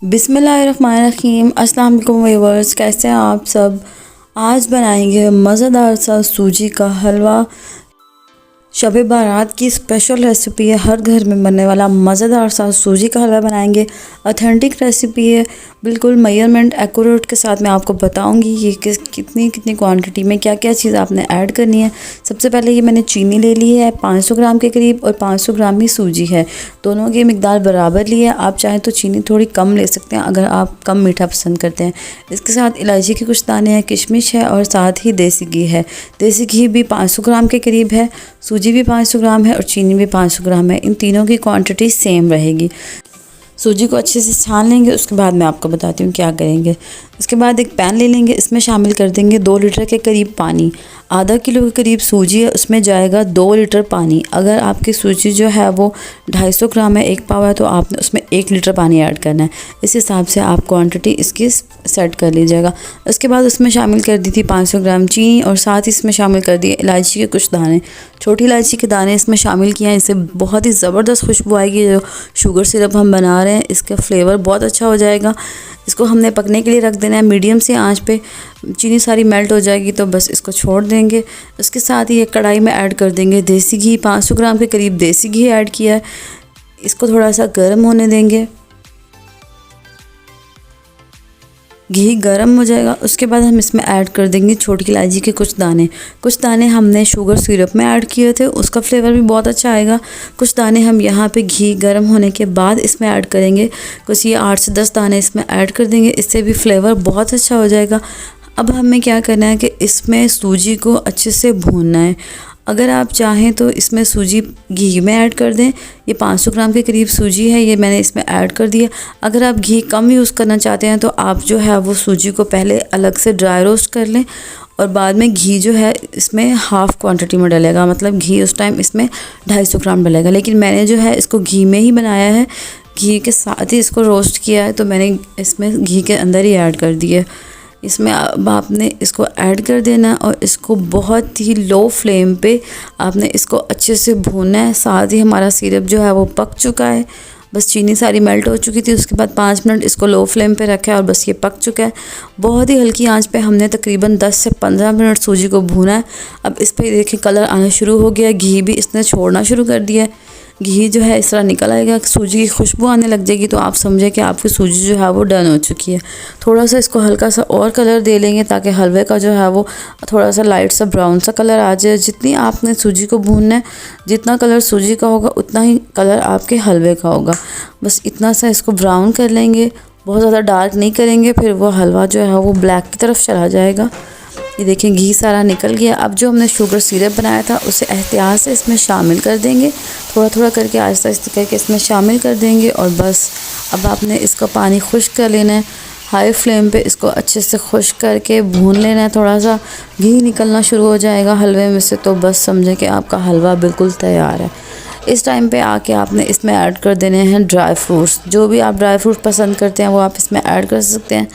बिस्मिल्लाहिर्रहमानिर्रहीम। अस्सलाम वालेकुम व्यूअर्स, कैसे हैं आप सब। आज बनाएंगे मज़ेदार सा सूजी का हलवा। शब बारात की स्पेशल रेसिपी है, हर घर में बनने वाला मज़ेदार सा सूजी का हलवा बनाएंगे। ऑथेंटिक रेसिपी है, बिल्कुल मेजरमेंट एक्यूरेट के साथ मैं आपको बताऊंगी कि कितनी क्वांटिटी में क्या क्या चीज़ आपने ऐड करनी है। सबसे पहले ये मैंने चीनी ले ली है 500 ग्राम के करीब, और 500 ग्राम ही सूजी है। दोनों की मिकदार बराबर ली है। आप चाहें तो चीनी थोड़ी कम ले सकते हैं अगर आप कम मीठा पसंद करते हैं। इसके साथ इलायची के कुछ दाने हैं, किशमिश है, और साथ ही देसी घी है। देसी घी भी 500 ग्राम के करीब है, सूजी भी 500 ग्राम है, और चीनी भी 500 ग्राम है। इन तीनों की क्वांटिटी सेम रहेगी। सूजी को अच्छे से छान लेंगे, उसके बाद मैं आपको बताती हूँ क्या करेंगे। इसके बाद एक पैन ले लेंगे, इसमें शामिल कर देंगे 2 लीटर के करीब पानी। आधा किलो के करीब सूजी है, उसमें जाएगा 2 लीटर पानी। अगर आपकी सूजी जो है वो 250 ग्राम है, 1 पाव है, तो आपने उसमें 1 लीटर पानी ऐड करना है। इस हिसाब से आप क्वांटिटी इसकी सेट कर लीजिएगा। उसके बाद उसमें शामिल कर दी थी 500 ग्राम चीनी, और साथ ही इसमें शामिल कर दिए इलायची के कुछ दाने। छोटी इलायची के दाने इसमें शामिल किए हैं, इससे बहुत ही ज़बरदस्त खुशबू आएगी। जो शुगर सिरप हम बना रहे हैं, इसका फ्लेवर बहुत अच्छा हो जाएगा। इसको हमने पकने के लिए रख देना है मीडियम से आंच पे। चीनी सारी मेल्ट हो जाएगी तो बस इसको छोड़ देंगे। उसके साथ ही एक कढ़ाई में ऐड कर देंगे देसी घी। 500 ग्राम के करीब देसी घी ऐड किया है। इसको थोड़ा सा गर्म होने देंगे। घी गर्म हो जाएगा, उसके बाद हम इसमें ऐड कर देंगे छोटी इलायची के कुछ दाने हमने शुगर सिरप में ऐड किए थे, उसका फ्लेवर भी बहुत अच्छा आएगा। कुछ दाने हम यहाँ पे घी गर्म होने के बाद इसमें ऐड करेंगे। कुछ ये 8 से 10 दाने इसमें ऐड कर देंगे, इससे भी फ्लेवर बहुत अच्छा हो जाएगा। अब हमें क्या करना है कि इसमें सूजी को अच्छे से भूनना है। अगर आप चाहें तो इसमें सूजी घी में ऐड कर दें। ये 500 ग्राम के करीब सूजी है, ये मैंने इसमें ऐड कर दिया। अगर आप घी कम यूज़ करना चाहते हैं तो आप जो है वो सूजी को पहले अलग से ड्राई रोस्ट कर लें, और बाद में घी जो है इसमें हाफ़ क्वांटिटी में डलेगा। मतलब घी उस टाइम इसमें 250 ग्राम डलेगा, लेकिन मैंने जो है इसको घी में ही बनाया है। घी के साथ ही इसको रोस्ट किया है, तो मैंने इसमें घी के अंदर ही ऐड कर दिया। इसमें अब आपने इसको ऐड कर देना, और इसको बहुत ही लो फ्लेम पे आपने इसको अच्छे से भूनना है। साथ ही हमारा सिरप जो है वो पक चुका है, बस चीनी सारी मेल्ट हो चुकी थी। उसके बाद 5 मिनट इसको लो फ्लेम पे रखा है, और बस ये पक चुका है। बहुत ही हल्की आंच पे हमने तकरीबन 10 से 15 मिनट सूजी को भूना है। अब इस पर देखिए कलर आना शुरू हो गया, घी भी इसने छोड़ना शुरू कर दिया है। घी जो है इस तरह निकल आएगा, सूजी की खुशबू आने लग जाएगी, तो आप समझें कि आपकी सूजी जो है वो डन हो चुकी है। थोड़ा सा इसको हल्का सा और कलर दे लेंगे, ताकि हलवे का जो है वो थोड़ा सा लाइट सा ब्राउन सा कलर आ जाए। जितनी आपने सूजी को भूनना है, जितना कलर सूजी का होगा उतना ही कलर आपके हलवे का होगा। बस इतना सा इसको ब्राउन कर लेंगे, बहुत ज़्यादा डार्क नहीं करेंगे, फिर वो हलवा जो है वो ब्लैक की तरफ चला जाएगा। ये देखें घी सारा निकल गया। अब जो हमने शुगर सिरप बनाया था उसे एहतियात से इसमें शामिल कर देंगे, थोड़ा थोड़ा करके आहिस्ता आहिस्ता करके इसमें शामिल कर देंगे। और बस अब आपने इसका पानी खुश्क कर लेना है। हाई फ्लेम पे इसको अच्छे से खुश्क करके भून लेना है। थोड़ा सा घी निकलना शुरू हो जाएगा हलवे में से, तो बस समझें कि आपका हलवा बिल्कुल तैयार है। इस टाइम पे आके आपने इसमें ऐड कर देने हैं ड्राई फ्रूट्स। जो भी आप ड्राई फ्रूट पसंद करते हैं वो आप इसमें ऐड कर सकते हैं।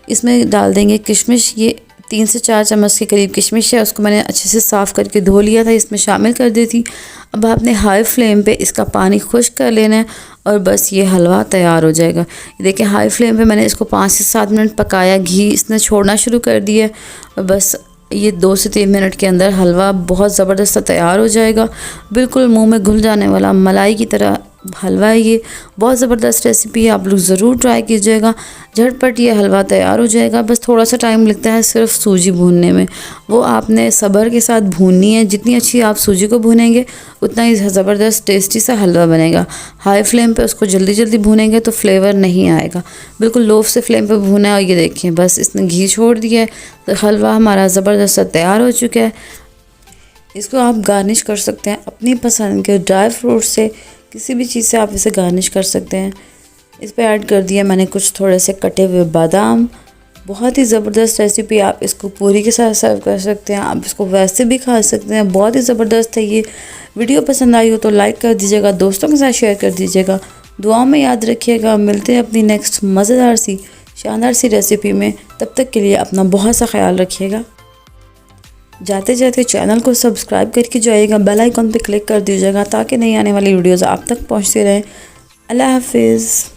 इसमें डाल देंगे किशमिश। ये 3 से 4 चम्मच के करीब किशमिश है, उसको मैंने अच्छे से साफ़ करके धो लिया था, इसमें शामिल कर दी थी। अब आपने हाई फ्लेम पे इसका पानी खुश्क कर लेना है, और बस ये हलवा तैयार हो जाएगा। ये देखिए हाई फ्लेम पे मैंने इसको 5 से 7 मिनट पकाया, घी इसने छोड़ना शुरू कर दिया, और बस ये 2 से 3 मिनट के अंदर हलवा बहुत ज़बरदस्त तैयार हो जाएगा। बिल्कुल मुंह में घुल जाने वाला मलाई की तरह हलवा है। ये बहुत ज़बरदस्त रेसिपी है, आप लोग ज़रूर ट्राई कीजिएगा। झटपट ये हलवा तैयार हो जाएगा। बस थोड़ा सा टाइम लगता है सिर्फ सूजी भूनने में, वो आपने सब्र के साथ भूननी है। जितनी अच्छी आप सूजी को भूनेंगे उतना ही ज़बरदस्त टेस्टी सा हलवा बनेगा। हाई फ्लेम पे उसको जल्दी जल्दी भूनेंगे तो फ्लेवर नहीं आएगा। बिल्कुल लो से फ्लेम पे भूना है, और ये देखिए बस इसने घी छोड़ दिया है, तो हलवा हमारा ज़बरदस्त तैयार हो चुका है। इसको आप गार्निश कर सकते हैं अपनी पसंद के ड्राई फ्रूट से, किसी भी चीज़ से आप इसे गार्निश कर सकते हैं। इस पे ऐड कर दिया मैंने कुछ थोड़े से कटे हुए बादाम। बहुत ही ज़बरदस्त रेसिपी, आप इसको पूरी के साथ सर्व कर सकते हैं, आप इसको वैसे भी खा सकते हैं। बहुत ही ज़बरदस्त है ये। वीडियो पसंद आई हो तो लाइक कर दीजिएगा, दोस्तों के साथ शेयर कर दीजिएगा। दुआओं में याद रखिएगा। मिलते हैं अपनी नेक्स्ट मज़ेदार सी शानदार सी रेसिपी में। तब तक के लिए अपना बहुत सा ख्याल रखिएगा। जाते जाते चैनल को सब्सक्राइब करके जाइएगा, बेल आइकन पे क्लिक कर दीजिएगा, ताकि नई आने वाली वीडियोज़ आप तक पहुंचती रहें। अल्लाह हाफिज़।